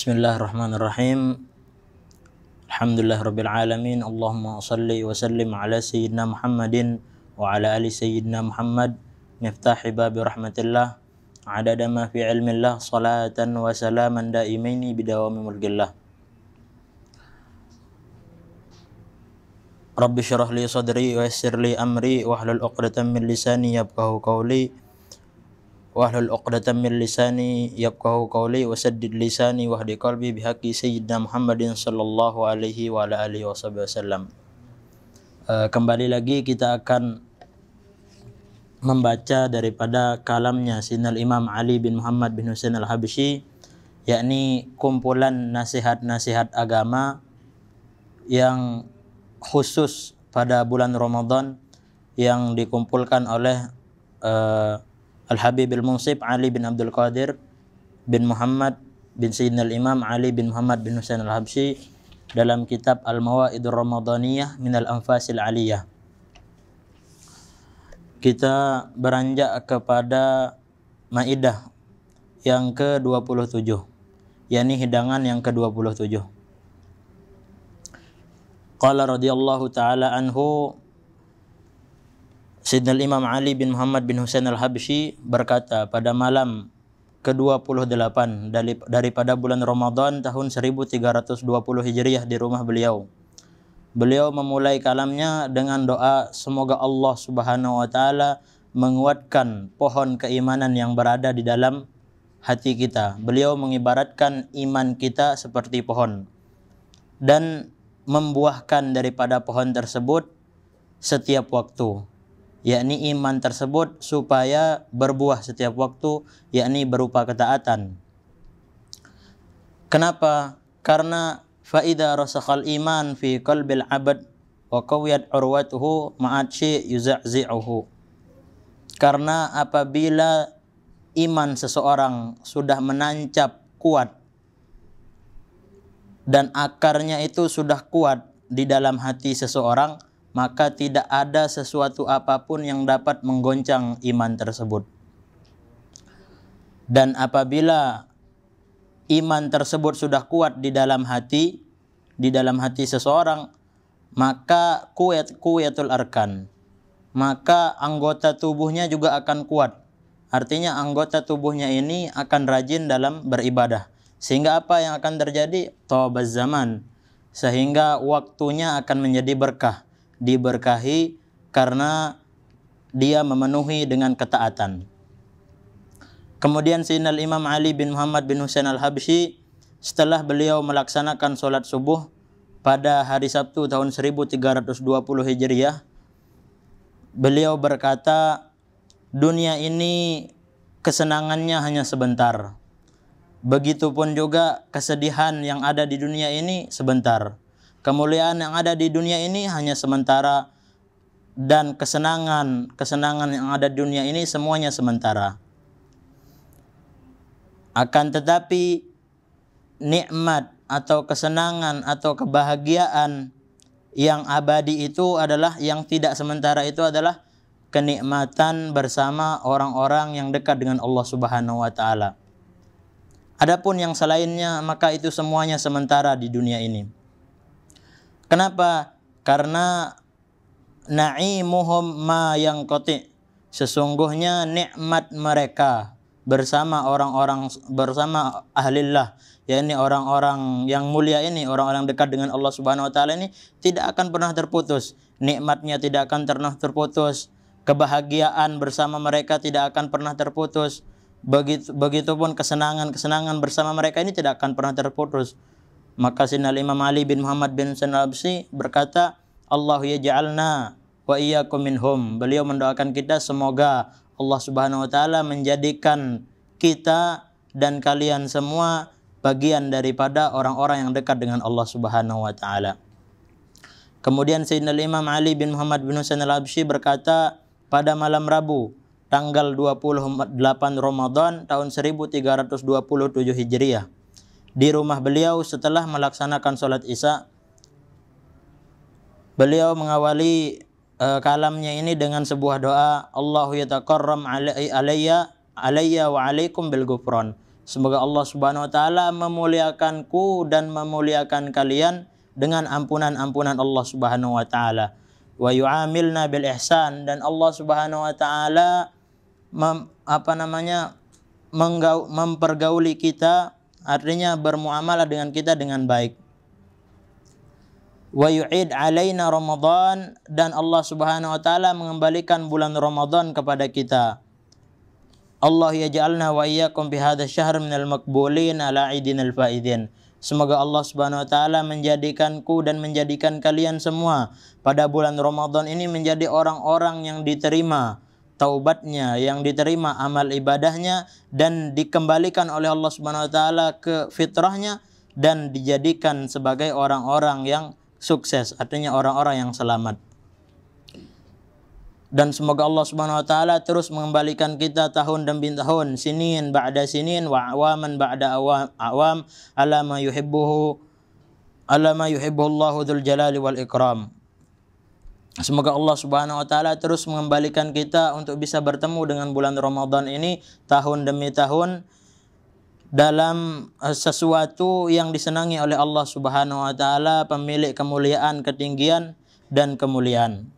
Bismillahirrahmanirrahim. Alhamdulillahirabbil alamin. Allahumma shalli wa sallim ala sayyidina Muhammadin wa ala ali sayyidina Muhammad miftahi babi rahmatillah adada ma fi ilmillah salatan wa salaman daimaini bidawami mulkillah. Rabbi syrah li sadri wa yassir li amri wahlul 'uqdatam min lisani yafqahu qawli wahlul 'uqdatam min lisani yafqahu qawli wasaddid lisani wahdi qalbi bihaqqi sayyidina Muhammadin sallallahu alaihi wa ala alihi wasallam. Kembali lagi kita akan membaca daripada kalamnya Sayyidina Imam Ali bin Muhammad bin Husain al-Habsyi, yakni kumpulan nasihat-nasihat agama yang khusus pada bulan Ramadan yang dikumpulkan oleh Al-Habib al-Munsib Ali bin Abdul Qadir bin Muhammad bin Sayyidina Imam Ali bin Muhammad bin Husain al-Habsyi dalam kitab Al-Mawaidur Ramadaniyah minal Anfasil Aliyah. Kita beranjak kepada Maidah yang ke-27, yakni hidangan yang ke-27. Qala radhiyallahu ta'ala anhu, Sayyidina Imam Ali bin Muhammad bin Husain al-Habsyi berkata pada malam ke-28 daripada bulan Ramadan tahun 1320 Hijriah di rumah beliau. Beliau memulai kalamnya dengan doa semoga Allah Subhanahu wa taala menguatkan pohon keimanan yang berada di dalam hati kita. Beliau mengibaratkan iman kita seperti pohon dan membuahkan daripada pohon tersebut setiap waktu, yakni iman tersebut supaya berbuah setiap waktu, yakni berupa ketaatan. Kenapa? Karena faida rasakhal iman fi qalbil abad wa qawiyat urwatuhu ma'at syai' yuza'zi'uhu. Karena apabila iman seseorang sudah menancap kuat dan akarnya itu sudah kuat di dalam hati seseorang, maka tidak ada sesuatu apapun yang dapat menggoncang iman tersebut. Dan apabila iman tersebut sudah kuat di dalam hati seseorang, maka kuwatul arkan, maka anggota tubuhnya juga akan kuat. Artinya anggota tubuhnya ini akan rajin dalam beribadah. Sehingga apa yang akan terjadi? Tawabaz zaman, sehingga waktunya akan menjadi berkah, diberkahi karena dia memenuhi dengan ketaatan. Kemudian Sayyidina Imam Ali bin Muhammad bin Husain al-Habsyi setelah beliau melaksanakan sholat subuh pada hari Sabtu tahun 1320 Hijriah, beliau berkata, dunia ini kesenangannya hanya sebentar. Begitupun juga kesedihan yang ada di dunia ini sebentar. Kemuliaan yang ada di dunia ini hanya sementara, dan kesenangan yang ada di dunia ini semuanya sementara. Akan tetapi nikmat atau kesenangan atau kebahagiaan yang abadi itu adalah, yang tidak sementara itu adalah kenikmatan bersama orang-orang yang dekat dengan Allah Subhanahu wa taala. Adapun yang selainnya maka itu semuanya sementara di dunia ini. Kenapa? Karena na'imuhum ma yanqati, sesungguhnya nikmat mereka bersama ahlillah, yakni orang-orang yang mulia ini, orang-orang dekat dengan Allah Subhanahu wa taala ini tidak akan pernah terputus. Nikmatnya tidak akan pernah terputus. Kebahagiaan bersama mereka tidak akan pernah terputus. Begitupun kesenangan bersama mereka ini tidak akan pernah terputus. Maka Sayyidina Imam Ali bin Muhammad bin Husain al-Habsyi berkata, Allahu yaj'alna wa iyyakum minhum. Beliau mendoakan kita semoga Allah Subhanahu wa taala menjadikan kita dan kalian semua bagian daripada orang-orang yang dekat dengan Allah Subhanahu wa taala. Kemudian Sayyidina Imam Ali bin Muhammad bin Husain al-Habsyi berkata, pada malam Rabu tanggal 28 Ramadan tahun 1327 Hijriah, di rumah beliau setelah melaksanakan sholat Isya, beliau mengawali kalamnya ini dengan sebuah doa, Allahu yataqarram alayya wa alaikum bil ghufran. Semoga Allah Subhanahu wa taala memuliakanku dan memuliakan kalian dengan ampunan-ampunan Allah Subhanahu wa taala. Wa yu'amilna bil ihsan, dan Allah Subhanahu wa taala mempergauli kita, artinya bermuamalah dengan kita dengan baik. Wa yu'id alaina Ramadan, dan Allah Subhanahu wa taala mengembalikan bulan Ramadan kepada kita. Allah yaj'alna wa iyyakum bi hadzal syahr minal maqbulin ala idinal faidin. Semoga Allah Subhanahu wa taala menjadikanku dan menjadikan kalian semua pada bulan Ramadan ini menjadi orang-orang yang diterima taubatnya, yang diterima amal ibadahnya, dan dikembalikan oleh Allah Subhanahu wa taala ke fitrahnya, dan dijadikan sebagai orang-orang yang sukses, artinya orang-orang yang selamat. Dan semoga Allah Subhanahu wa taala terus mengembalikan kita tahun demi tahun, sinin ba'da sinin wa awaman ba'da awam, ala ma yuhibbuhu Allahu dzul jalali wal ikram. Semoga Allah Subhanahu wa taala terus mengembalikan kita untuk bisa bertemu dengan bulan Ramadan ini tahun demi tahun dalam sesuatu yang disenangi oleh Allah Subhanahu wa taala, pemilik kemuliaan, ketinggian dan kemuliaan.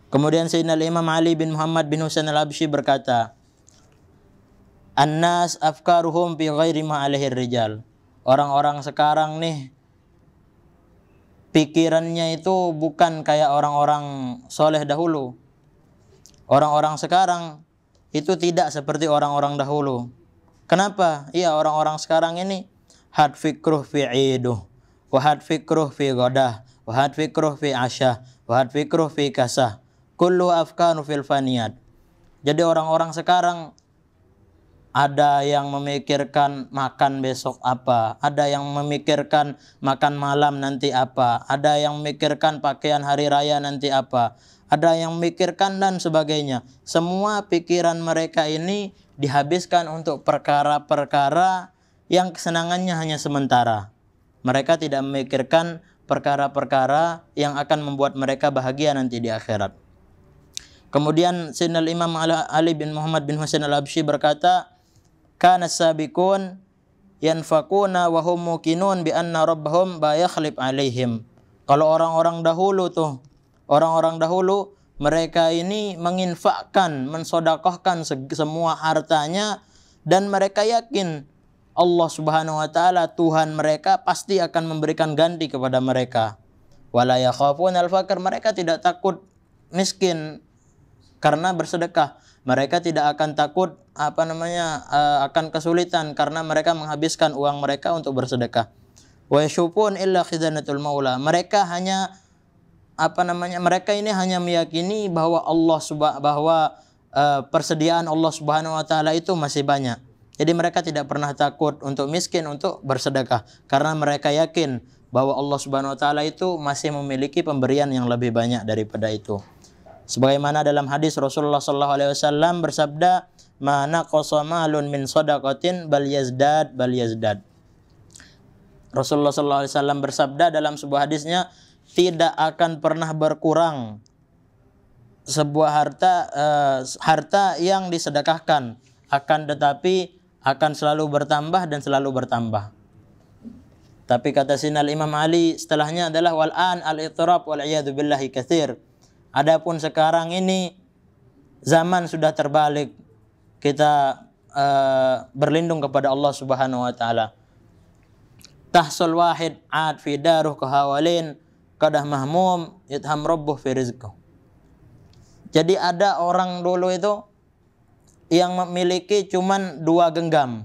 Kemudian Sayyidina Imam Ali bin Muhammad bin Husain al-Habsyi berkata, "An-nas afkaruhum fi ghairi ma alaihi rijal." Orang-orang sekarang nih pikirannya itu bukan kayak orang-orang soleh dahulu. Orang-orang sekarang itu tidak seperti orang-orang dahulu. Kenapa? Iya, orang-orang sekarang ini had fikruh fi iduh, wa had fikruh fi ghadah, wa had fikruh fi asyah, wa had fikruh fi kasah. Kullu afkanu fil faniyat. Jadi orang-orang sekarang ada yang memikirkan makan besok apa, ada yang memikirkan makan malam nanti apa, ada yang memikirkan pakaian hari raya nanti apa, ada yang memikirkan dan sebagainya. Semua pikiran mereka ini dihabiskan untuk perkara-perkara yang kesenangannya hanya sementara. Mereka tidak memikirkan perkara-perkara yang akan membuat mereka bahagia nanti di akhirat. Kemudian Sayyidina Imam Ali bin Muhammad bin Husain al-Habsyi berkata, "Kana sabiqun yanfaquna wa hum muqinun bi anna rabbahum ba yakhlif alaihim." Kalau orang-orang dahulu mereka ini menginfakkan, mensedekahkan semua hartanya, dan mereka yakin Allah Subhanahu wa taala Tuhan mereka pasti akan memberikan ganti kepada mereka. Wala yakhafun al-faqr, mereka tidak takut miskin karena bersedekah. Mereka tidak akan takut akan kesulitan karena mereka menghabiskan uang mereka untuk bersedekah. Wa yashupun illa khizanatul maula. Mereka ini hanya meyakini bahwa persediaan Allah Subhanahu wa taala itu masih banyak. Jadi mereka tidak pernah takut untuk miskin untuk bersedekah karena mereka yakin bahwa Allah Subhanahu wa taala itu masih memiliki pemberian yang lebih banyak daripada itu. Sebagaimana dalam hadis Rasulullah sallallahu alaihi wasallam bersabda, "Ma naqasa malun min shadaqatin bal yazdad." Rasulullah sallallahu alaihi wasallam bersabda dalam sebuah hadisnya, tidak akan pernah berkurang sebuah harta yang disedekahkan, akan tetapi akan selalu bertambah dan selalu bertambah. Tapi kata Sayyidina Imam Ali setelahnya adalah wal an al-itrab wal iyadu billahi katsir. Adapun sekarang ini zaman sudah terbalik. Kita berlindung kepada Allah Subhanahu wa taala. Tahsul wahid ad fi daruh kahawalin qadah mahmum yitham rabbuh fi rizqih. Jadi ada orang dulu itu yang memiliki cuman 2 genggam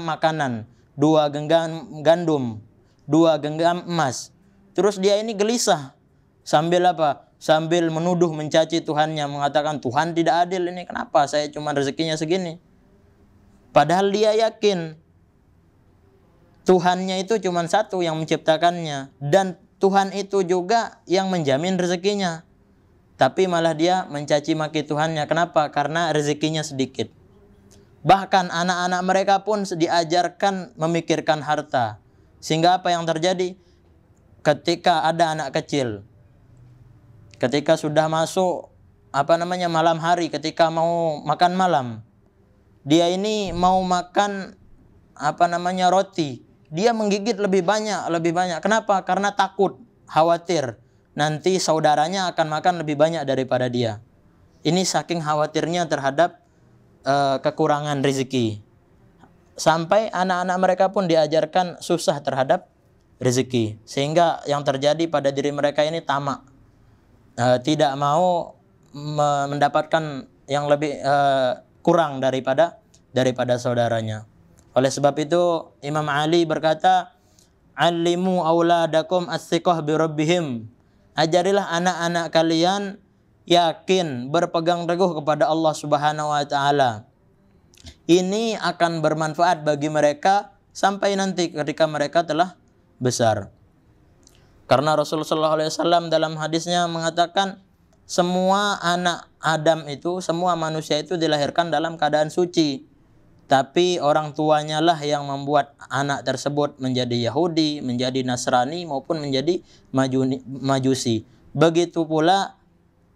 makanan, 2 genggam gandum, 2 genggam emas. Terus dia ini gelisah. Sambil apa? Sambil menuduh, mencaci Tuhannya, mengatakan Tuhan tidak adil ini, kenapa saya cuma rezekinya segini? Padahal dia yakin Tuhannya itu cuma satu yang menciptakannya, dan Tuhan itu juga yang menjamin rezekinya. Tapi malah dia mencaci maki Tuhannya. Kenapa? Karena rezekinya sedikit. Bahkan anak-anak mereka pun diajarkan memikirkan harta. Sehingga apa yang terjadi? Ketika ada anak kecil, ketika sudah masuk malam hari, ketika mau makan malam, Dia ini mau makan roti. Dia menggigit lebih banyak. Kenapa? Karena takut, khawatir nanti saudaranya akan makan lebih banyak daripada dia. Ini saking khawatirnya terhadap kekurangan rezeki. Sampai anak-anak mereka pun diajarkan susah terhadap rezeki, sehingga yang terjadi pada diri mereka ini tamak, tidak mau mendapatkan yang lebih kurang daripada saudaranya. Oleh sebab itu Imam Ali berkata, "Allimu auladakum as-siqah bi rabbihim." Ajarilah anak-anak kalian yakin, berpegang teguh kepada Allah Subhanahu wa taala. Ini akan bermanfaat bagi mereka sampai nanti ketika mereka telah besar. Karena Rasulullah SAW dalam hadisnya mengatakan, semua anak Adam itu, semua manusia itu dilahirkan dalam keadaan suci. Tapi orang tuanya lah yang membuat anak tersebut menjadi Yahudi, menjadi Nasrani, maupun menjadi Majusi. Begitu pula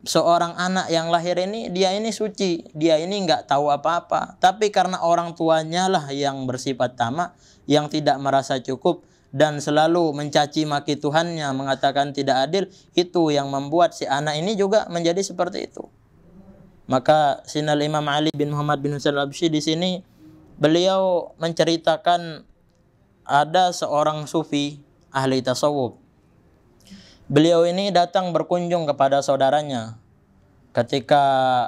seorang anak yang lahir ini, dia ini suci, dia ini nggak tahu apa-apa. Tapi karena orang tuanya lah yang bersifat tamak, yang tidak merasa cukup, dan selalu mencaci maki Tuhannya, mengatakan tidak adil, itu yang membuat si anak ini juga menjadi seperti itu. Maka Sinal Imam Ali bin Muhammad bin Husain al-Habsyi di sini, beliau menceritakan ada seorang sufi ahli tasawuf. Beliau ini datang berkunjung kepada saudaranya ketika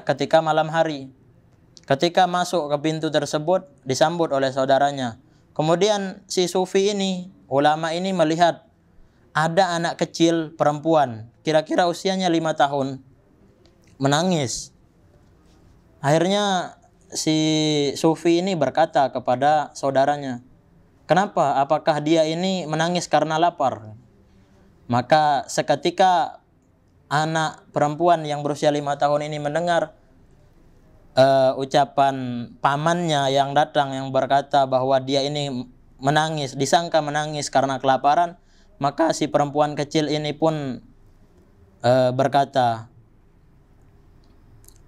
ketika malam hari. Ketika masuk ke pintu tersebut, disambut oleh saudaranya. Kemudian si sufi ini, ulama ini melihat ada anak kecil perempuan, kira-kira usianya 5 tahun, menangis. Akhirnya si sufi ini berkata kepada saudaranya, "Kenapa? Apakah dia ini menangis karena lapar?" Maka seketika anak perempuan yang berusia 5 tahun ini mendengar ucapan pamannya yang datang, yang berkata bahwa dia ini menangis, disangka menangis karena kelaparan. Maka si perempuan kecil ini pun berkata,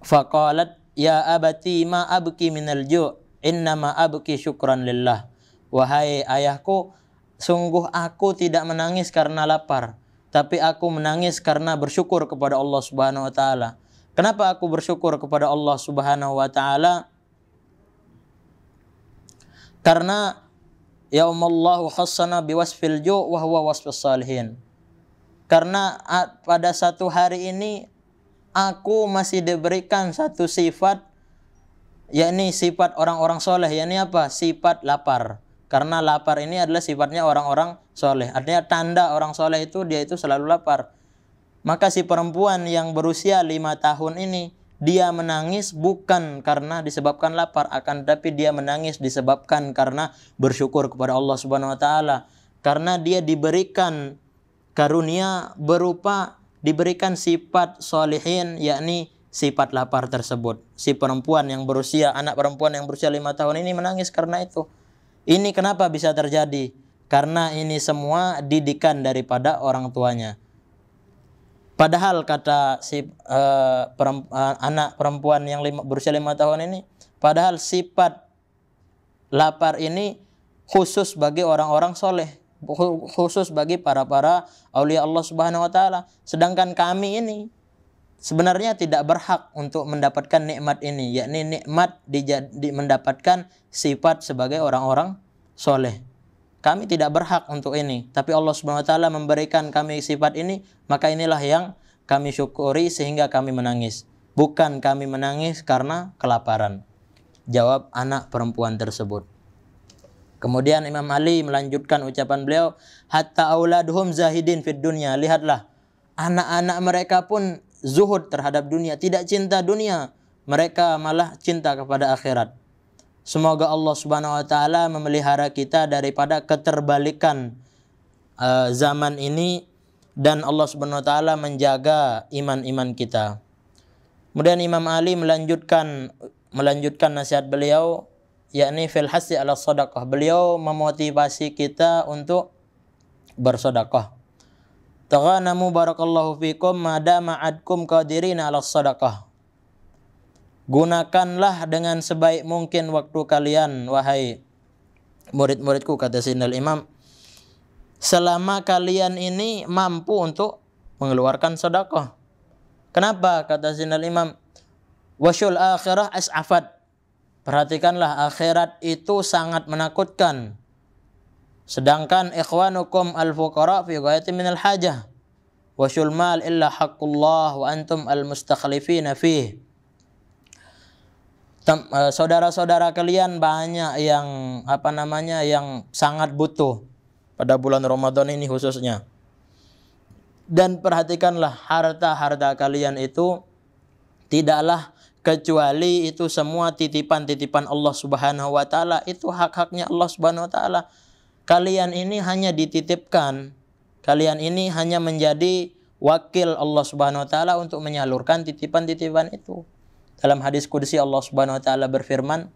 "Faqalat ya abati ma abki minal ju', innama abki syukran lillah." Wahai ayahku, sungguh aku tidak menangis karena lapar, tapi aku menangis karena bersyukur kepada Allah Subhanahu wa taala. Kenapa aku bersyukur kepada Allah Subhanahu wa taala? Karena yaumallahu khassana biwasfil ju' wa huwa wasfus salihin. Karena pada satu hari ini aku masih diberikan satu sifat, yakni sifat orang-orang soleh. Yakni apa? Sifat lapar. Karena lapar ini adalah sifatnya orang-orang soleh. Artinya tanda orang soleh itu, dia itu selalu lapar. Maka si perempuan yang berusia 5 tahun ini, dia menangis bukan karena disebabkan lapar, akan tetapi dia menangis disebabkan karena bersyukur kepada Allah Subhanahu wa taala. Karena dia diberikan karunia berupa diberikan sifat solihin, yakni sifat lapar tersebut. Si perempuan yang berusia, anak perempuan yang berusia 5 tahun ini menangis karena itu. Ini kenapa bisa terjadi? Karena ini semua didikan daripada orang tuanya. Padahal kata si anak perempuan yang berusia 5 tahun ini, padahal sifat lapar ini khusus bagi orang-orang soleh, khusus bagi para aulia Allah Subhanahu wa taala. Sedangkan kami ini sebenarnya tidak berhak untuk mendapatkan nikmat ini, yakni nikmat mendapatkan sifat sebagai orang-orang soleh. Kami tidak berhak untuk ini, tapi Allah Subhanahu wa taala memberikan kami sifat ini, maka inilah yang kami syukuri sehingga kami menangis. Bukan kami menangis karena kelaparan. Jawab anak perempuan tersebut. Kemudian Imam Ali melanjutkan ucapan beliau, hatta auladuhum zahidin fid dunya. Lihatlah, anak-anak mereka pun zuhud terhadap dunia, tidak cinta dunia, mereka malah cinta kepada akhirat. Semoga Allah Subhanahu wa taala memelihara kita daripada keterbalikan zaman ini, dan Allah Subhanahu wa taala menjaga iman-iman kita. Kemudian Imam Ali melanjutkan nasihat beliau, yakni fil hasi ala sadaqah. Beliau memotivasi kita untuk bersedekah. Taghanamu barakallahu fikum ma dama adkum qadirina ala sadaqah. Gunakanlah dengan sebaik mungkin waktu kalian, wahai murid-muridku, kata Sayyidina Imam, selama kalian ini mampu untuk mengeluarkan sedekah. Kenapa? Kata Sayyidina Imam, wasyul akhirah as'afat. Perhatikanlah, akhirat itu sangat menakutkan. Sedangkan ikhwanukum al-fuqara fi ghayati minal hajah. Wasyul mal illa haqqullah wa antum al-mustakhlifina fih. Saudara-saudara kalian banyak yang yang sangat butuh pada bulan Ramadan ini khususnya. Dan perhatikanlah, harta-harta kalian itu tidaklah kecuali itu semua titipan-titipan Allah Subhanahu wa taala, itu hak-haknya Allah Subhanahu wa taala. Kalian ini hanya dititipkan, kalian ini hanya menjadi wakil Allah Subhanahu wa taala untuk menyalurkan titipan-titipan itu. Dalam hadis qudsi Allah Subhanahu wa taala berfirman,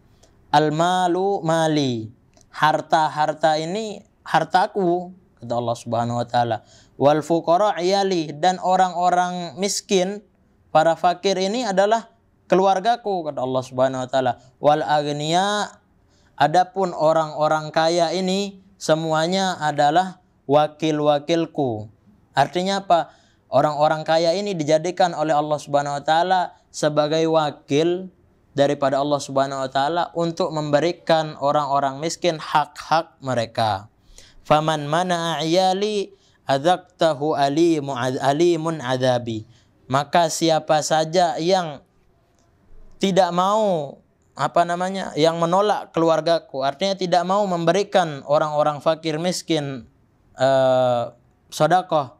"Al-malu mali." Harta-harta ini hartaku, kata Allah Subhanahu wa taala. Wal fuqara iyali, dan orang-orang miskin, para fakir ini adalah keluargaku, kata Allah Subhanahu wa taala. Wal aghniya, adapun orang-orang kaya ini semuanya adalah wakil-wakilku. Artinya apa? Orang-orang kaya ini dijadikan oleh Allah Subhanahu wa taala sebagai wakil daripada Allah Subhanahu wa taala untuk memberikan orang-orang miskin hak-hak mereka. Faman mana'a iyali adzaqtahu alimun adabi. Maka siapa saja yang tidak mau yang menolak keluargaku, artinya tidak mau memberikan orang-orang fakir miskin sedekah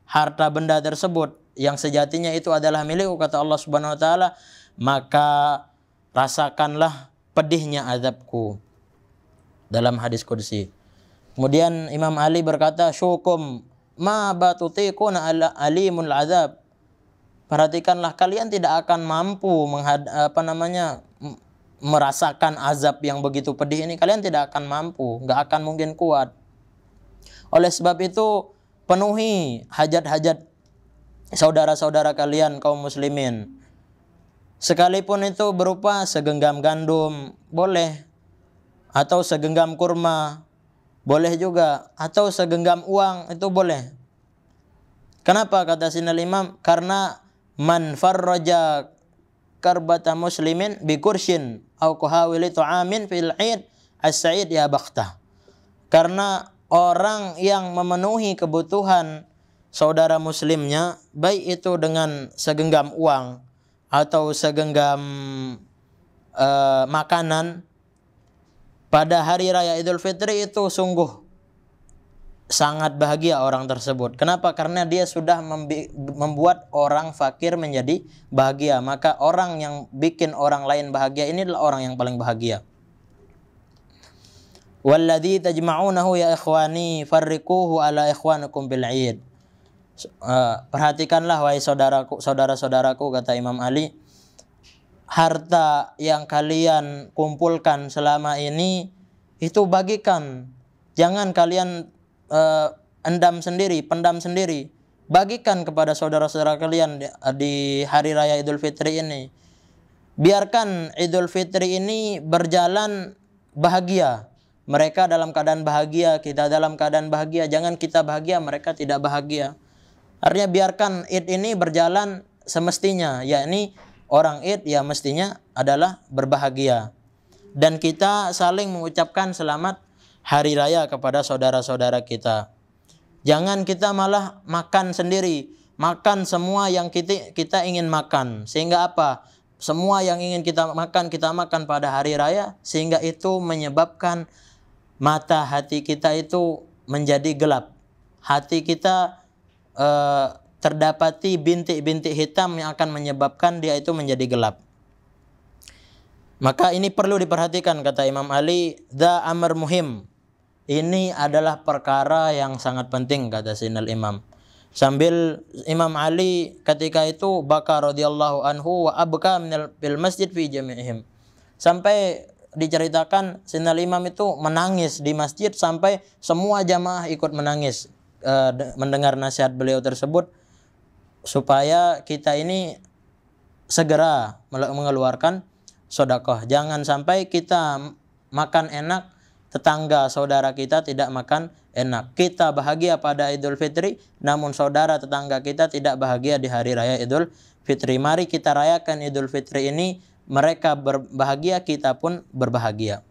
harta benda tersebut yang sejatinya itu adalah milikku, kata Allah Subhanahu wa taala, maka rasakanlah pedihnya azabku, dalam hadis qudsi. Kemudian Imam Ali berkata, syukum ma batutiquna alimul azab. Perhatikanlah, kalian tidak akan mampu merasakan azab yang begitu pedih ini, kalian tidak akan mampu, nggak akan mungkin kuat. Oleh sebab itu, penuhi hajat-hajat saudara-saudara kalian kaum muslimin. Sekalipun itu berupa segenggam gandum, boleh. Atau segenggam kurma, boleh juga. Atau segenggam uang, itu boleh. Kenapa kata Sayyidina Imam? Karena man farraja karbata muslimin bi kurshin au kuhawili tu'amin fil 'id as-sa'id ya baktah. Karena orang yang memenuhi kebutuhan saudara muslimnya, baik itu dengan segenggam uang atau segenggam makanan pada hari raya Idul Fitri, itu sungguh sangat bahagia orang tersebut. Kenapa? Karena dia sudah membuat orang fakir menjadi bahagia. Maka orang yang bikin orang lain bahagia ini adalah orang yang paling bahagia. Walladzi tajma'unahu ya ikhwani farriquhu ala ikhwanikum bil 'id. Perhatikanlah wahai saudara-saudaraku, kata Imam Ali, harta yang kalian kumpulkan selama ini itu bagikan. Jangan kalian pendam sendiri. Bagikan kepada saudara-saudara kalian di hari raya Idul Fitri ini. Biarkan Idul Fitri ini berjalan bahagia. Mereka dalam keadaan bahagia, kita dalam keadaan bahagia. Jangan kita bahagia, mereka tidak bahagia. Artinya biarkan Id ini berjalan semestinya, yakni orang Id ya mestinya adalah berbahagia. Dan kita saling mengucapkan selamat hari raya kepada saudara-saudara kita. Jangan kita malah makan sendiri, makan semua yang kita ingin makan. Sehingga apa? Semua yang ingin kita makan pada hari raya, sehingga itu menyebabkan mata hati kita itu menjadi gelap. Hati kita terdapati bintik-bintik hitam yang akan menyebabkan dia itu menjadi gelap. Maka ini perlu diperhatikan, kata Imam Ali, dha amr muhim. Ini adalah perkara yang sangat penting, kata Sayyidina Imam. Sambil Imam Ali ketika itu baka radhiyallahu anhu wa abka fil masjid fi jami'ihim. Sampai diceritakan Sayyidina Imam itu menangis di masjid sampai semua jamaah ikut menangis mendengar nasihat beliau tersebut, supaya kita ini segera mengeluarkan sedekah. Jangan sampai kita makan enak, tetangga saudara kita tidak makan enak. Kita bahagia pada Idul Fitri, namun saudara tetangga kita tidak bahagia di hari raya Idul Fitri. Mari kita rayakan Idul Fitri ini, mereka berbahagia, kita pun berbahagia.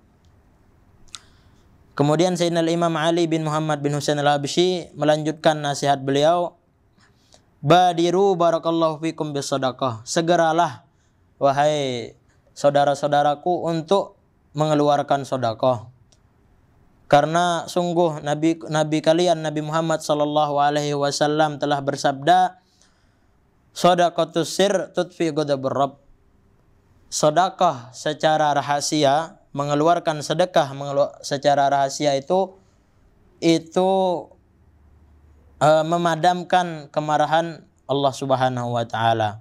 Kemudian Sayyidina Imam Ali bin Muhammad bin Husain al-Habsyi melanjutkan nasihat beliau, badiru barakallahu fikum bisadaqah. Segeralah wahai saudara-saudaraku untuk mengeluarkan sedekah. Karena sungguh Nabi kalian Nabi Muhammad sallallahu alaihi wasallam telah bersabda, shadaqatus sir tudfi ghadabur rabb. Sedekah secara rahasia, mengeluarkan sedekah secara rahasia itu memadamkan kemarahan Allah Subhanahu wa taala.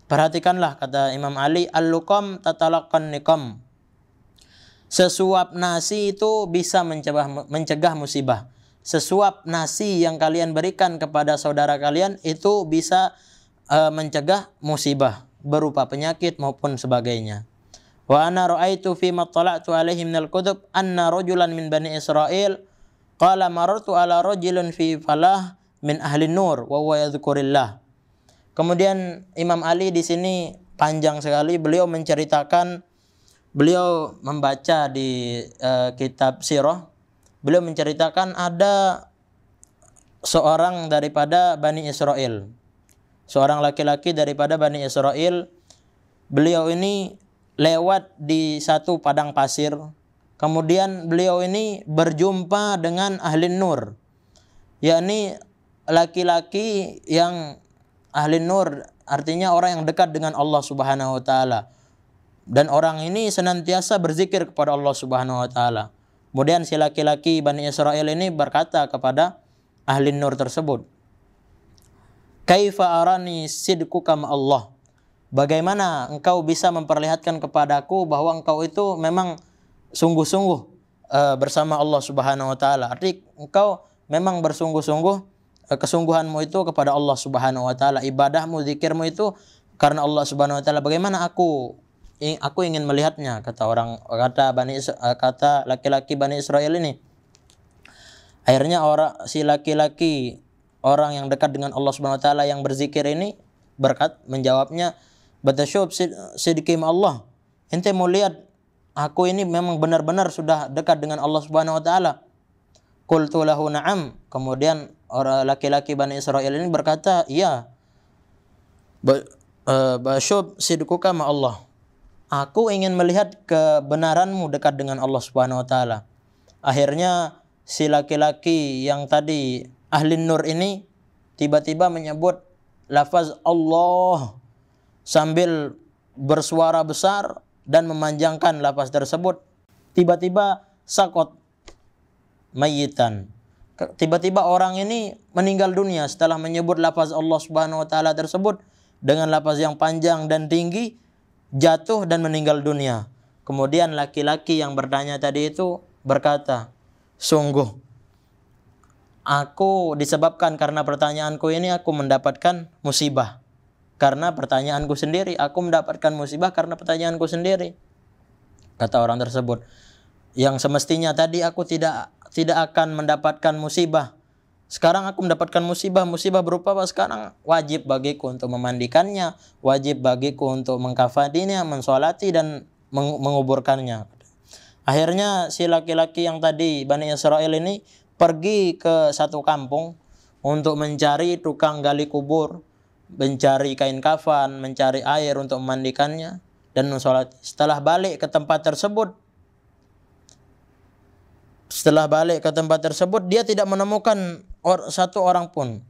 Perhatikanlah kata Imam Ali, al-luqam tatalaqan niqam. Sesuap nasi itu bisa mencegah musibah. Sesuap nasi yang kalian berikan kepada saudara kalian itu bisa mencegah musibah berupa penyakit maupun sebagainya. Wa ana ra'aitu fi ma tala'tu alaihi minal kutub anna rajulan min bani Israil qala marartu ala rajulin fi falah min ahli nur wa huwa yadhkurillah. Kemudian Imam Ali di sini panjang sekali, beliau menceritakan, beliau membaca di kitab sirah, beliau menceritakan ada seorang daripada Bani Israel, seorang laki-laki daripada Bani Israel. Beliau ini lewat di satu padang pasir, kemudian beliau ini berjumpa dengan ahli nur, yakni laki-laki yang ahli nur, artinya orang yang dekat dengan Allah Subhanahu wa taala. Dan orang ini senantiasa berzikir kepada Allah Subhanahu wa taala. Kemudian si laki-laki Bani Israel ini berkata kepada ahli nur tersebut, "Kaifa arani sidquka ma Allah?" Bagaimana engkau bisa memperlihatkan kepadaku bahwa engkau itu memang sungguh-sungguh bersama Allah Subhanahu wa taala. Arti engkau memang bersungguh-sungguh, kesungguhanmu itu kepada Allah Subhanahu wa taala, ibadahmu, zikirmu itu karena Allah Subhanahu wa taala. Bagaimana aku ingin melihatnya, kata laki-laki Bani Israel ini. Akhirnya si laki-laki orang yang dekat dengan Allah Subhanahu wa taala yang berzikir ini menjawabnya, "Batasyub sidqim Allah." Ente mau lihat aku ini memang benar-benar sudah dekat dengan Allah Subhanahu wa taala. Qultu lahu na'am. Kemudian orang laki-laki Bani Israil ini berkata, "Iya. Basyub sidquka ma Allah." Aku ingin melihat kebenaranmu dekat dengan Allah Subhanahu wa taala. Akhirnya si laki-laki yang tadi ahli nur ini tiba-tiba menyebut lafaz Allah sambil bersuara besar dan memanjangkan lafaz tersebut. Tiba-tiba sakot mayitan. Tiba-tiba orang ini meninggal dunia setelah menyebut lafaz Allah Subhanahu wa taala tersebut dengan lafaz yang panjang dan tinggi, jatuh dan meninggal dunia. Kemudian laki-laki yang bertanya tadi itu berkata, "Sungguh aku disebabkan karena pertanyaanku ini aku mendapatkan musibah. Karena pertanyaanku sendiri, aku mendapatkan musibah karena pertanyaanku sendiri." Kata orang tersebut, yang semestinya tadi aku tidak akan mendapatkan musibah, sekarang aku mendapatkan musibah berupa apa? Sekarang wajib bagiku untuk memandikannya, wajib bagiku untuk mengkafaninya, mensolati dan menguburkannya. Akhirnya si laki-laki yang tadi Bani Israel ini pergi ke satu kampung untuk mencari tukang gali kubur, mencari kain kafan, mencari air untuk memandikannya dan mensolati. Setelah balik ke tempat tersebut, dia tidak menemukan satu orang pun.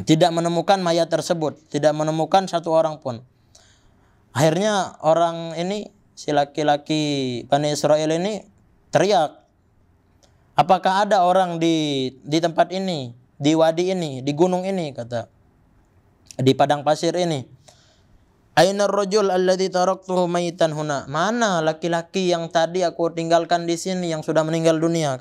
Tidak menemukan mayat tersebut, tidak menemukan satu orang pun. Akhirnya orang ini, si laki-laki Bani Israel ini teriak, "Apakah ada orang di tempat ini, di wadi ini, di gunung ini?" kata, "di padang pasir ini." "Aina ar-rajul alladhi taraktuhu mayitan huna?" Mana laki-laki yang tadi aku tinggalkan di sini yang sudah meninggal dunia?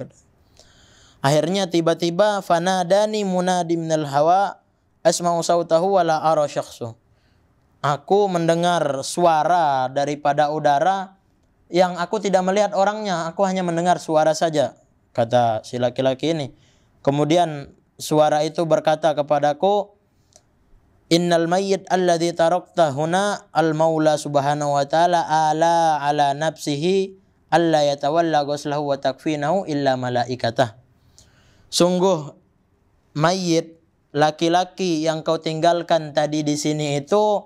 Akhirnya tiba-tiba fanadani munadi minal hawa asma'u sautahu wa la ara syakhsu. aku mendengar suara daripada udara yang aku tidak melihat orangnya, aku hanya mendengar suara saja, kata si laki-laki ini. Kemudian suara itu berkata kepadaku, innal mayyit alladhi tarakta huna al-maula subhanahu wa ta'ala ala nafsihi alla yatawalla ghuslahu wa takfinahu illa malaikatah. Sungguh mayit laki-laki yang kau tinggalkan tadi di sini itu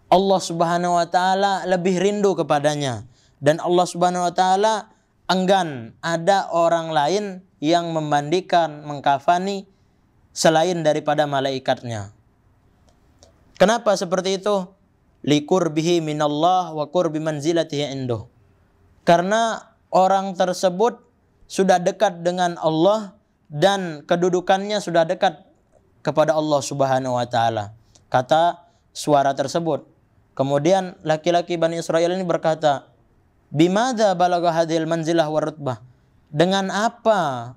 Allah Subhanahu wa taala lebih rindu kepadanya, dan Allah Subhanahu wa taala enggan ada orang lain yang memandikan, mengkafani selain daripada malaikatnya. Kenapa seperti itu? Liqurbihi minallah wa qurbi manzilatihi induh. Karena orang tersebut sudah dekat dengan Allah dan kedudukannya sudah dekat kepada Allah Subhanahu wa taala. Kata suara tersebut. Kemudian laki-laki Bani Israel ini berkata, "Bimadza balagha hadhil manzilah wa rutbah?" Dengan apa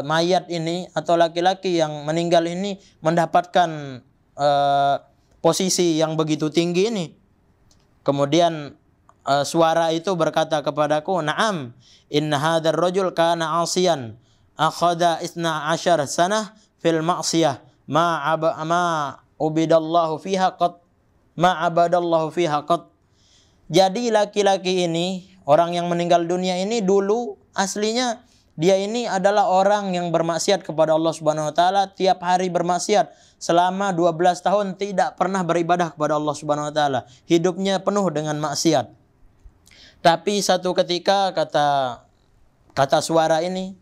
mayat ini atau laki-laki yang meninggal ini mendapatkan posisi yang begitu tinggi ini? Kemudian suara itu berkata kepadaku, "Na'am, inna hadzal rajul kana 'asiyan, akhadha 12 sanah fil ma'siyah, ma ubidallahu fiha qat, ma abadallahu fiha qat." Jadi laki-laki ini, orang yang meninggal dunia ini dulu aslinya dia ini adalah orang yang bermaksiat kepada Allah Subhanahu wa taala, tiap hari bermaksiat selama 12 tahun tidak pernah beribadah kepada Allah Subhanahu wa taala. Hidupnya penuh dengan maksiat. Tapi satu ketika kata suara ini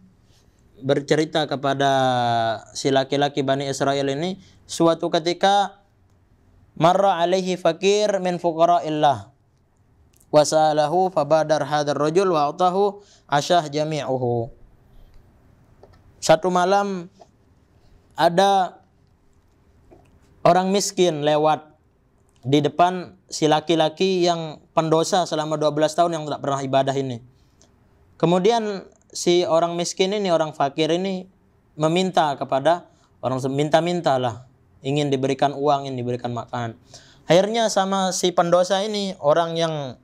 bercerita kepada si laki-laki Bani Israel ini, suatu ketika marra alaihi fakir min fuqara'illah wasalahu fabadar hadar rajul wa atahu asyah jami'uhu. Satu malam ada orang miskin lewat di depan si laki-laki yang pendosa selama 12 tahun yang tidak pernah ibadah ini. Kemudian si orang miskin ini, orang fakir ini meminta kepada orang, minta-mintalah, ingin diberikan uang, ingin diberikan makanan. Akhirnya sama si pendosa ini, orang yang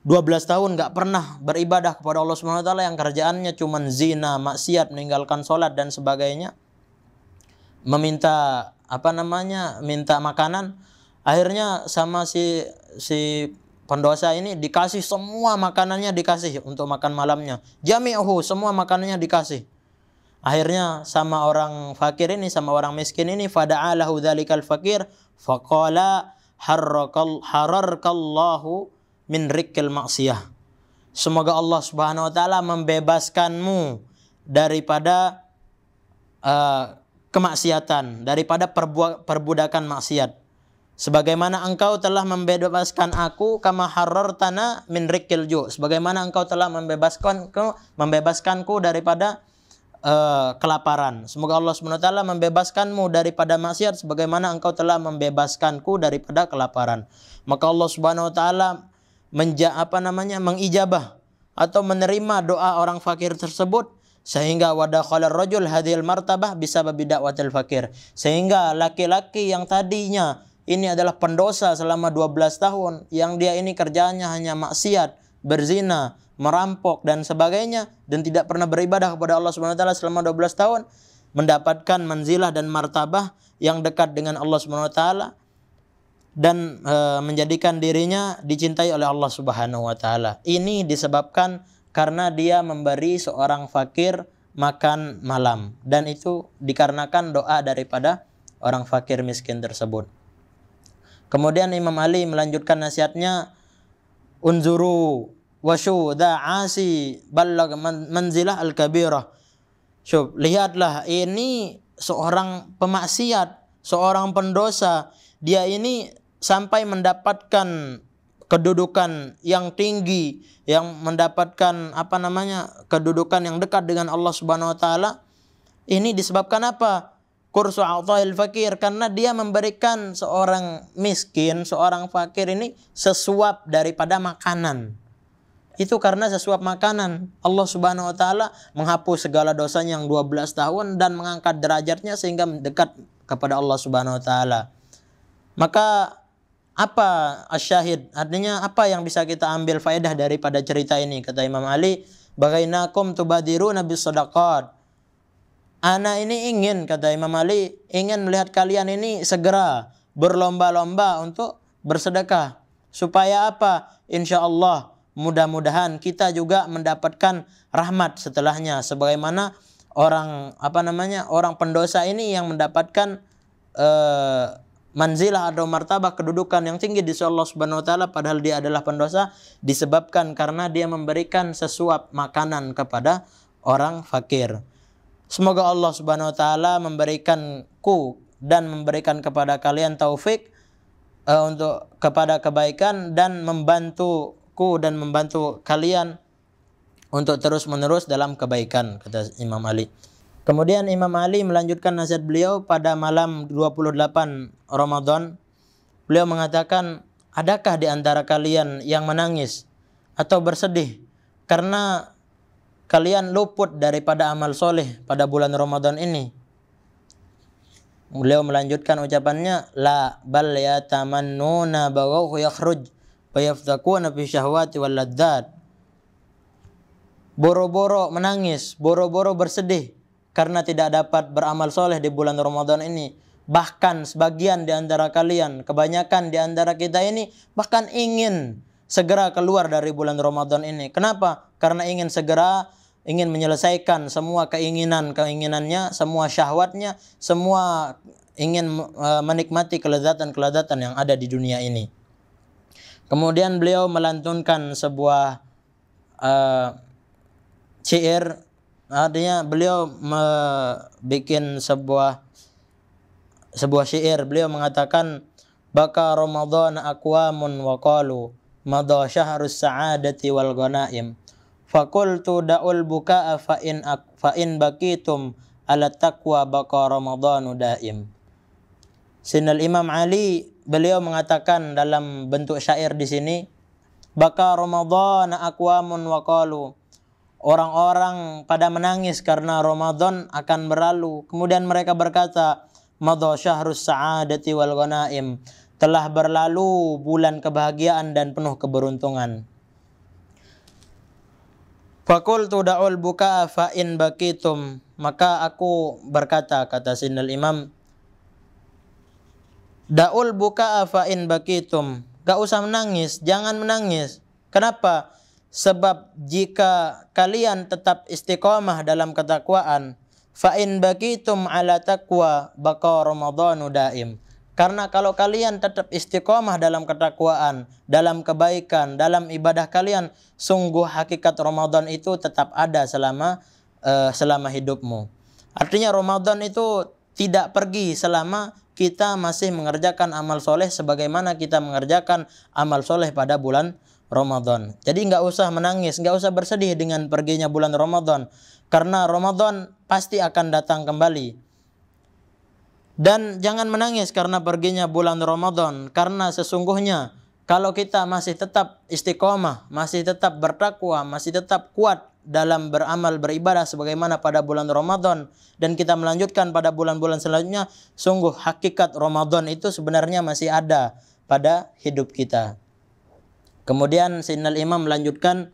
12 tahun gak pernah beribadah kepada Allah Subhanahu wa taala, yang kerjaannya cuma zina, maksiat, meninggalkan sholat dan sebagainya, meminta minta makanan. Akhirnya sama si pendosa ini dikasih semua makanannya, dikasih untuk makan malamnya. Jami'uhu, semua makanannya dikasih. Akhirnya sama orang fakir ini, sama orang miskin ini, fada'alahu dzalikal fakir faqala hararkallahu min rikil maksiyah. Semoga Allah Subhanahu wa taala membebaskanmu daripada kemaksiatan, daripada perbudakan maksiat. Sebagaimana engkau telah membebaskan aku, kama harartana min rikil ju'. Sebagaimana engkau telah membebaskanku daripada kelaparan. Semoga Allah Subhanahu wa taala membebaskanmu daripada maksiat sebagaimana engkau telah membebaskanku daripada kelaparan. Maka Allah Subhanahu wa taala mengijabah atau menerima doa orang fakir tersebut, sehingga wadakhalar rajul hadhil martabah bisababi da'watil fakir. Sehingga laki-laki yang tadinya ini adalah pendosa selama 12 tahun, yang dia ini kerjaannya hanya maksiat, berzina, merampok dan sebagainya, dan tidak pernah beribadah kepada Allah Subhanahu wa taala selama 12 tahun, mendapatkan manzilah dan martabah yang dekat dengan Allah Subhanahu wa taala, dan menjadikan dirinya dicintai oleh Allah Subhanahu wa taala. Ini disebabkan karena dia memberi seorang fakir makan malam, dan itu dikarenakan doa daripada orang fakir miskin tersebut. Kemudian Imam Ali melanjutkan nasihatnya, unzuru wasyu da'asi ballag manzilah al-kabirah. Lihatlah, ini seorang pemaksiat, seorang pendosa, dia ini sampai mendapatkan kedudukan yang tinggi, yang mendapatkan kedudukan yang dekat dengan Allah Subhanahu wa taala. Ini disebabkan apa? Kursu a'ta'il fakir, karena dia memberikan seorang miskin, seorang fakir ini sesuap daripada makanan. Itu karena sesuap makanan Allah Subhanahu wa taala menghapus segala dosanya yang 12 tahun dan mengangkat derajatnya sehingga dekat kepada Allah Subhanahu wa taala. Maka apa asyahid? Artinya apa yang bisa kita ambil faedah daripada cerita ini? Kata Imam Ali, bagainakum tubadiruna bis shadaqat. Ana ini ingin, kata Imam Ali, ingin melihat kalian ini segera berlomba-lomba untuk bersedekah. Supaya apa? Insya Allah mudah-mudahan kita juga mendapatkan rahmat setelahnya. Sebagaimana orang orang pendosa ini yang mendapatkan manzilah atau martabah kedudukan yang tinggi di sisi Allah Subhanahu wa taala, padahal dia adalah pendosa, disebabkan karena dia memberikan sesuap makanan kepada orang fakir. Semoga Allah Subhanahu wa taala memberikanku dan memberikan kepada kalian taufik untuk kepada kebaikan, dan membantuku dan membantu kalian untuk terus-menerus dalam kebaikan, kata Imam Ali. Kemudian Imam Ali melanjutkan nasihat beliau pada malam 28 Ramadan. Beliau mengatakan, adakah di antara kalian yang menangis atau bersedih karena kalian luput daripada amal soleh pada bulan Ramadan ini? Beliau melanjutkan ucapannya, la bal yatamannuna baghahu yakhruj wa yaftakuna fi syahwati wal ladzat. Boro-boro menangis, boro-boro bersedih karena tidak dapat beramal soleh di bulan Ramadan ini. Bahkan sebagian di antara kalian, kebanyakan di antara kita ini bahkan ingin segera keluar dari bulan Ramadan ini. Kenapa? Karena ingin menyelesaikan semua keinginannya, semua syahwatnya, semua ingin menikmati kelezatan-kelezatan yang ada di dunia ini. Kemudian beliau melantunkan sebuah syair. Artinya beliau bikin sebuah syair. Beliau mengatakan, baka Ramadan aqwamun wa qalu madha syahrus sa'adati wal ghanaim faqultu da'ul buka'a fa in baqitum ala taqwa baka Ramadanu daim. Sinal Imam Ali, beliau mengatakan dalam bentuk syair di sini, baka Ramadan aqwamun wa qalu, orang-orang pada menangis karena Ramadan akan berlalu. Kemudian mereka berkata, madha syahrus sa'adati wal ghanaim, telah berlalu bulan kebahagiaan dan penuh keberuntungan. Faqultu da'ul buka'a fa in baqitum, maka aku berkata, kata Sinal Imam, da'ul buka'a fa in baqitum, gak usah menangis, jangan menangis. Kenapa? Sebab jika kalian tetap istiqomah dalam ketakwaan, fa in baqitum ala taqwa baqa Ramadhanu daim. Karena kalau kalian tetap istiqomah dalam ketakwaan, dalam kebaikan, dalam ibadah kalian, sungguh hakikat Ramadan itu tetap ada selama hidupmu. Artinya Ramadan itu tidak pergi selama kita masih mengerjakan amal soleh sebagaimana kita mengerjakan amal soleh pada bulan Ramadan. Jadi nggak usah menangis, nggak usah bersedih dengan perginya bulan Ramadan, karena Ramadan pasti akan datang kembali. Dan jangan menangis karena perginya bulan Ramadan, karena sesungguhnya kalau kita masih tetap istiqomah, masih tetap bertakwa, masih tetap kuat dalam beramal beribadah sebagaimana pada bulan Ramadan, dan kita melanjutkan pada bulan-bulan selanjutnya, sungguh hakikat Ramadan itu sebenarnya masih ada pada hidup kita. Kemudian Sayyidina Imam melanjutkan,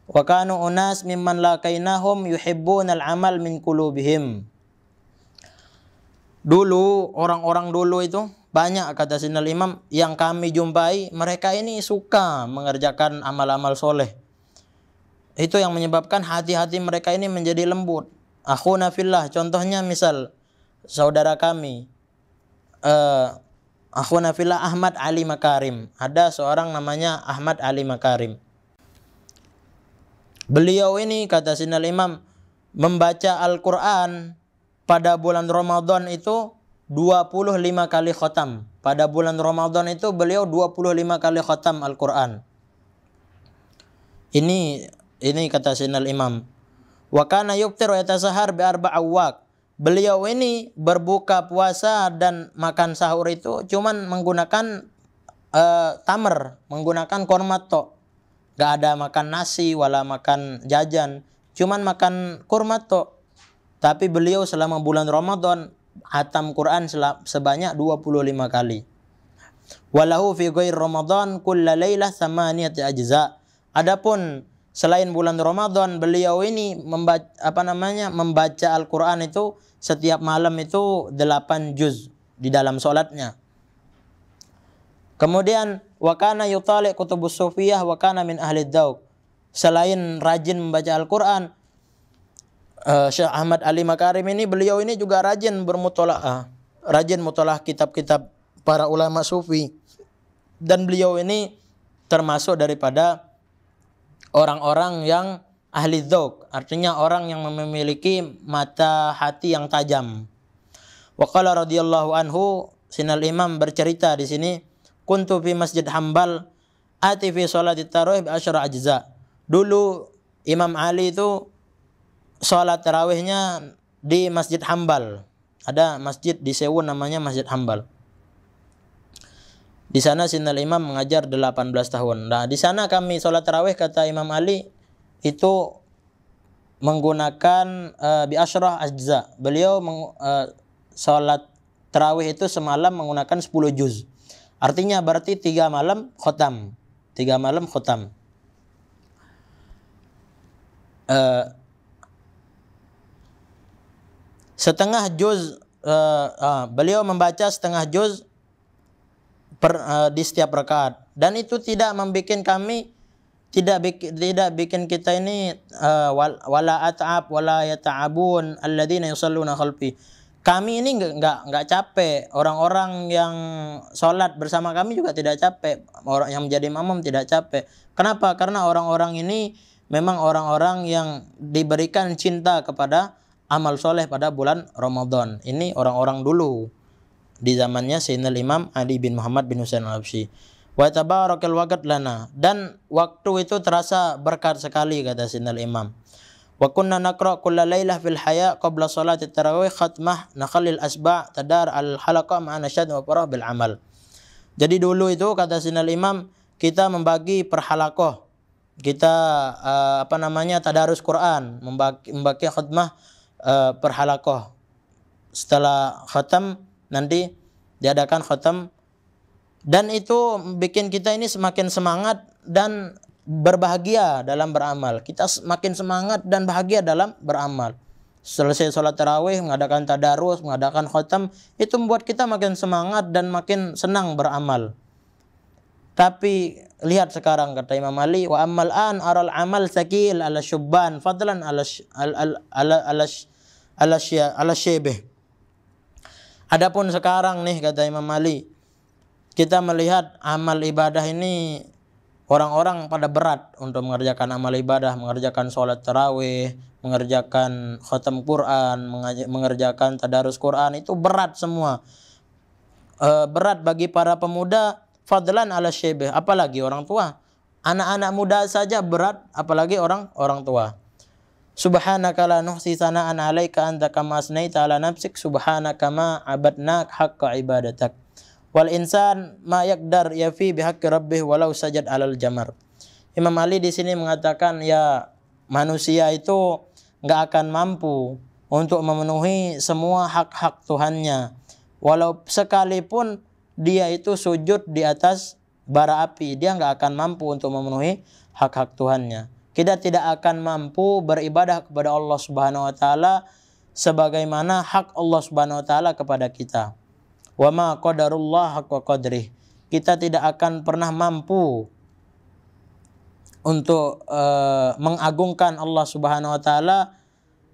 wa kanu unas mimman laqainahum yuhibbunal amal min qulubihim. Dulu, orang-orang dulu itu banyak, kata Sayyidina Imam, yang kami jumpai, mereka ini suka mengerjakan amal-amal soleh. Itu yang menyebabkan hati-hati mereka ini menjadi lembut. Akhuna fillah, contohnya misal saudara kami, akhuna fillah Ahmad Ali Makarim. Ada seorang namanya Ahmad Ali Makarim. Beliau ini, kata Sayyidina Imam, membaca Al-Quran pada bulan Ramadan itu 25 kali khatam. Pada bulan Ramadan itu beliau 25 kali khatam Al-Quran. Ini kata Sayyidina Imam. Wa kana yuftir wa yatasahar bi arba'a awwaq. Beliau ini berbuka puasa dan makan sahur itu cuman menggunakan tamar, menggunakan kurma tok. Gak ada makan nasi wala makan jajan, cuman makan kurma tok. Tapi beliau selama bulan Ramadan hatam Quran sebanyak 25 kali. Walahu fi ghairi Ramadan kulla lailah thamaniyati ajza. Adapun selain bulan Ramadan, beliau ini membaca Al-Qur'an itu setiap malam itu 8 juz di dalam salatnya. Kemudian wa kana yutali' kutubus sufiyah wa kana min ahli dzauq. Selain rajin membaca Al-Qur'an, Syekh Ahmad Ali Makarim ini, beliau ini juga rajin bermutalaah, rajin mutalaah kitab-kitab para ulama sufi. Dan beliau ini termasuk daripada orang-orang yang ahli dzauq, artinya orang yang memiliki mata hati yang tajam. Wa qala radhiyallahu anhu, Sinal Imam bercerita di sini, kuntu fi Masjid Hambal ati fi sholati tarawih bi asyra ajza. Dulu Imam Ali itu sholat tarawihnya di Masjid Hambal. Ada masjid di Sewu namanya Masjid Hambal. Di sana Sinal Imam mengajar 18 tahun. Nah, di sana kami sholat tarawih, kata Imam Ali, itu menggunakan bi asyrah ajza. Beliau sholat tarawih itu semalam menggunakan 10 juz. Artinya berarti 3 malam khotam. 3 malam khotam. Setengah juz, beliau membaca setengah juz di setiap rakaat, dan itu tidak membikin kami, tidak bikin kita ini wala at'ab wala yata'abun alladzina yusalluna khalfi. Kami ini enggak capek, orang-orang yang sholat bersama kami juga tidak capek, orang yang menjadi makmum tidak capek. Kenapa? Karena orang-orang ini memang orang-orang yang diberikan cinta kepada amal soleh pada bulan Ramadan. Ini orang-orang dulu di zamannya Sayyidina Imam Ali bin Muhammad bin Husain al-Habsyi. Wa tabarakal waqt lana, dan waktu itu terasa berkat sekali, kata Sayyidina Imam. Wa kunna naqra kulla lailah fil haya qabla salati tarawih khatmah nakhalil asba' tadar al halaqa ma'a nasyad wa farah bil amal. Jadi dulu itu, kata Sayyidina Imam, kita membagi per halaqah. Kita tadarus Quran, membagi khatmah per halaqah. Setelah khatam nanti diadakan khatam, dan itu bikin kita ini semakin semangat dan berbahagia dalam beramal. Kita semakin semangat dan bahagia dalam beramal. Selesai sholat tarawih, mengadakan tadarus, mengadakan khatam, itu membuat kita makin semangat dan makin senang beramal. Tapi lihat sekarang, kata Imam Ali, wa ammal an aral amal sakil ala syubban fadlan ala syebeh. Adapun sekarang nih, kata Imam Ali, kita melihat amal ibadah ini orang-orang pada berat untuk mengerjakan amal ibadah, mengerjakan sholat tarawih, mengerjakan khatam Quran, mengerjakan tadarus Quran, itu berat semua. Berat bagi para pemuda, fadlan ala syebeh, apalagi orang tua. Anak-anak muda saja berat, apalagi orang tua. Subhanaka la nuhsi sana'an 'alaika anta kama asnaita 'ala nafsik subhanaka ma 'abadnak haqqa ibadatak wal insan ma yaqdar yafi bihaqqi rabbih walau sajad 'alal jamar. Imam Ali di sini mengatakan, ya, manusia itu enggak akan mampu untuk memenuhi semua hak-hak Tuhannya, walau sekalipun dia itu sujud di atas bara api, dia enggak akan mampu untuk memenuhi hak-hak Tuhannya. Kita tidak akan mampu beribadah kepada Allah Subhanahu wa taala sebagaimana hak Allah Subhanahu wa taala kepada kita. Wa ma qadarullah haqqa qadrih. Kita tidak akan pernah mampu untuk mengagungkan Allah Subhanahu wa taala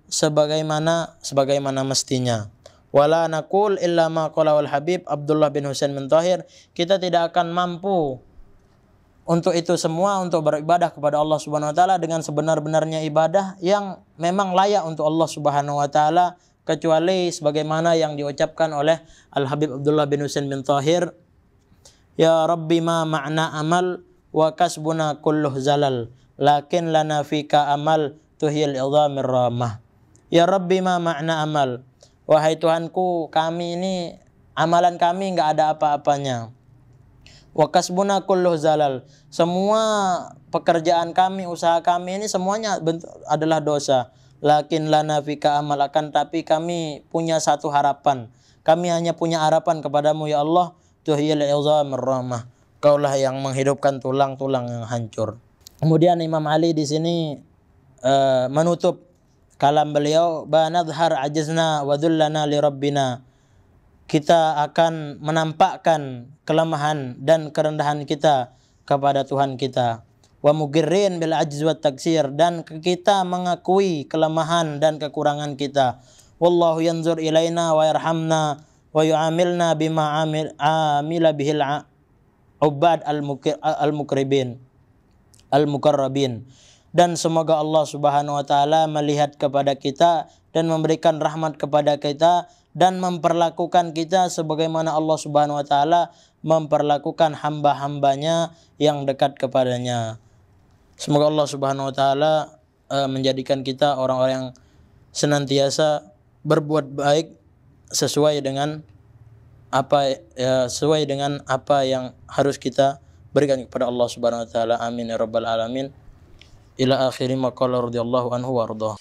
sebagaimana mestinya. Wala naqul illa ma qala wal Habib Abdullah bin Husain bin Thahir. Kita tidak akan mampu untuk itu semua, untuk beribadah kepada Allah Subhanahu wa taala dengan sebenar-benarnya ibadah yang memang layak untuk Allah Subhanahu wa taala, kecuali sebagaimana yang diucapkan oleh Al-Habib Abdullah bin Husain bin Thahir, ya Rabbi ma ma'na amal wa kasbuna kulluh zalal lakin lana fika amal tuhil idhamir ramah. Ya Rabbi ma ma'na amal, wahai Tuhanku, kami ini amalan kami enggak ada apa-apanya. Wa kasbuna kulluh zalal, semua pekerjaan kami, usaha kami ini semuanya adalah dosa. Lakin lana fika amal, akan tapi kami punya satu harapan. Kami hanya punya harapan kepadamu ya Allah. Tuhyil izamir ramah. Kaulah yang menghidupkan tulang-tulang yang hancur. Kemudian Imam Ali di sini menutup kalam beliau, banadhar ajazna wa dhullana li rabbina. Kita akan menampakkan kelemahan dan kerendahan kita kepada Tuhan kita. Wa mugirrin bil ajz wat taksir, dan kita mengakui kelemahan dan kekurangan kita. Wallahu yanzur ilaina wa yarhamna wa yu'amilna bima amila bihil ubad al-mukribin al-mukarrabin. Dan semoga Allah Subhanahu wa taala melihat kepada kita dan memberikan rahmat kepada kita dan memperlakukan kita sebagaimana Allah Subhanahu wa taala memperlakukan hamba-hambanya yang dekat kepadanya. Semoga Allah Subhanahu wa taala menjadikan kita orang-orang yang senantiasa berbuat baik sesuai dengan apa yang harus kita berikan kepada Allah Subhanahu wa taala. Amin ya rabbal alamin. Ila akhiri ma qala radhiyallahu anhu warḍah.